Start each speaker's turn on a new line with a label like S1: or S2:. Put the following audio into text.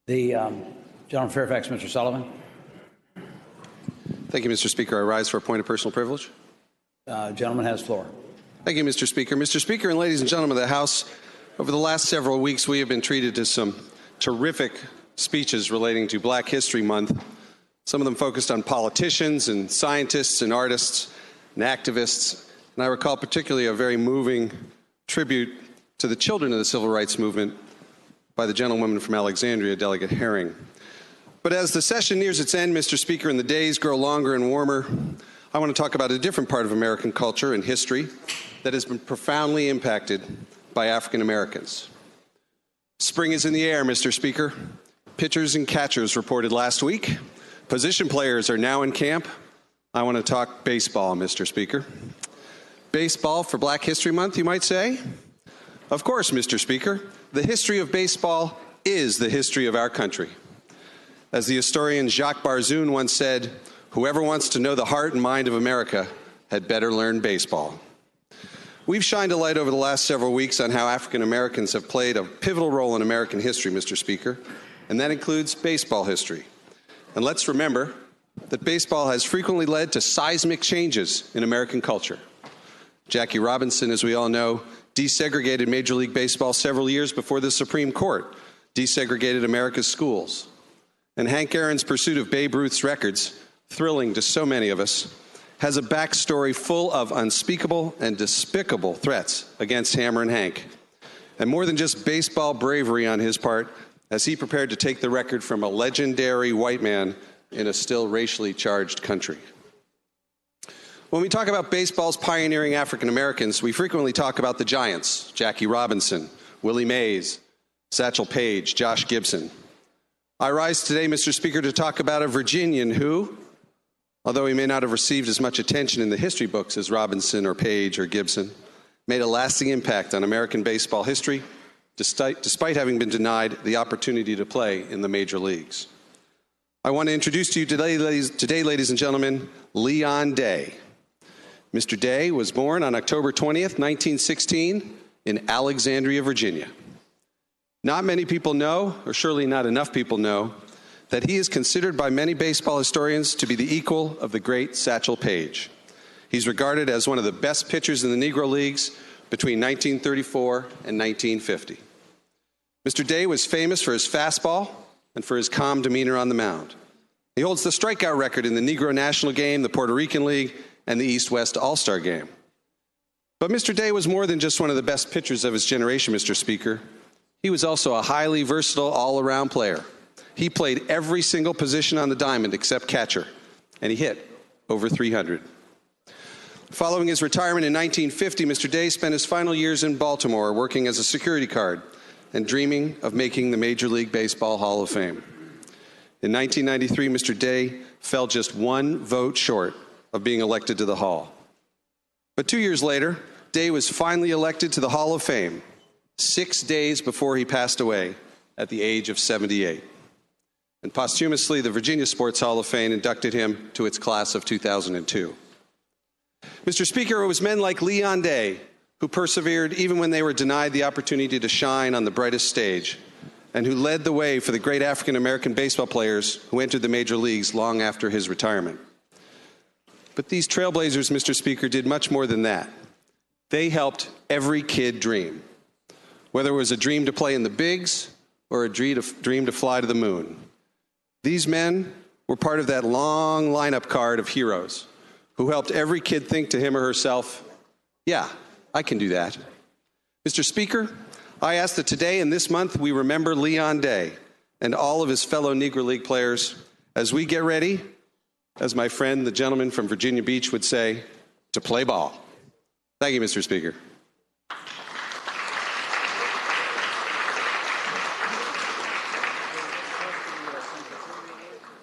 S1: The gentleman from Fairfax, Mr. Sullivan.
S2: Thank you, Mr. Speaker. I rise for a point of personal privilege.
S1: Gentleman has floor.
S2: Thank you, Mr. Speaker. Mr. Speaker and ladies and gentlemen of the House, over the last several weeks, we have been treated to some terrific speeches relating to Black History Month. Some of them focused on politicians and scientists and artists and activists. And I recall particularly a very moving tribute to the children of the civil rights movement by the gentlewoman from Alexandria, Delegate Herring. But as the session nears its end, Mr. Speaker, and the days grow longer and warmer, I want to talk about a different part of American culture and history that has been profoundly impacted by African Americans. Spring is in the air, Mr. Speaker. Pitchers and catchers reported last week. Position players are now in camp. I want to talk baseball, Mr. Speaker. Baseball for Black History Month, you might say? Of course, Mr. Speaker. The history of baseball is the history of our country. As the historian Jacques Barzun once said, whoever wants to know the heart and mind of America had better learn baseball. We've shined a light over the last several weeks on how African Americans have played a pivotal role in American history, Mr. Speaker, and that includes baseball history. And let's remember that baseball has frequently led to seismic changes in American culture. Jackie Robinson, as we all know, desegregated Major League Baseball several years before the Supreme Court desegregated America's schools. And Hank Aaron's pursuit of Babe Ruth's records, thrilling to so many of us, has a backstory full of unspeakable and despicable threats against Hammer and Hank. And more than just baseball bravery on his part, as he prepared to take the record from a legendary white man in a still racially charged country. When we talk about baseball's pioneering African Americans, we frequently talk about the giants, Jackie Robinson, Willie Mays, Satchel Paige, Josh Gibson. I rise today, Mr. Speaker, to talk about a Virginian who, although he may not have received as much attention in the history books as Robinson or Page or Gibson, made a lasting impact on American baseball history, despite having been denied the opportunity to play in the major leagues. I want to introduce to you today, ladies and gentlemen, Leon Day. Mr. Day was born on October 20th, 1916, in Alexandria, Virginia. Not many people know, or surely not enough people know, that he is considered by many baseball historians to be the equal of the great Satchel Paige. He's regarded as one of the best pitchers in the Negro Leagues between 1934 and 1950. Mr. Day was famous for his fastball and for his calm demeanor on the mound. He holds the strikeout record in the Negro National Game, the Puerto Rican League, and the East-West All-Star Game. But Mr. Day was more than just one of the best pitchers of his generation, Mr. Speaker. He was also a highly versatile all-around player. He played every single position on the diamond except catcher, and he hit over 300. Following his retirement in 1950, Mr. Day spent his final years in Baltimore working as a security guard and dreaming of making the Major League Baseball Hall of Fame. In 1993, Mr. Day fell just one vote short of being elected to the Hall. But 2 years later, Day was finally elected to the Hall of Fame, 6 days before he passed away at the age of 78. And posthumously, the Virginia Sports Hall of Fame inducted him to its class of 2002. Mr. Speaker, it was men like Leon Day who persevered even when they were denied the opportunity to shine on the brightest stage, and who led the way for the great African-American baseball players who entered the major leagues long after his retirement. But these trailblazers, Mr. Speaker, did much more than that. They helped every kid dream, whether it was a dream to play in the bigs or a dream to fly to the moon. These men were part of that long lineup card of heroes who helped every kid think to him or herself, yeah, I can do that. Mr. Speaker, I ask that today and this month we remember Leon Day and all of his fellow Negro League players as we get ready, as my friend, the gentleman from Virginia Beach would say, to play ball. Thank you, Mr. Speaker.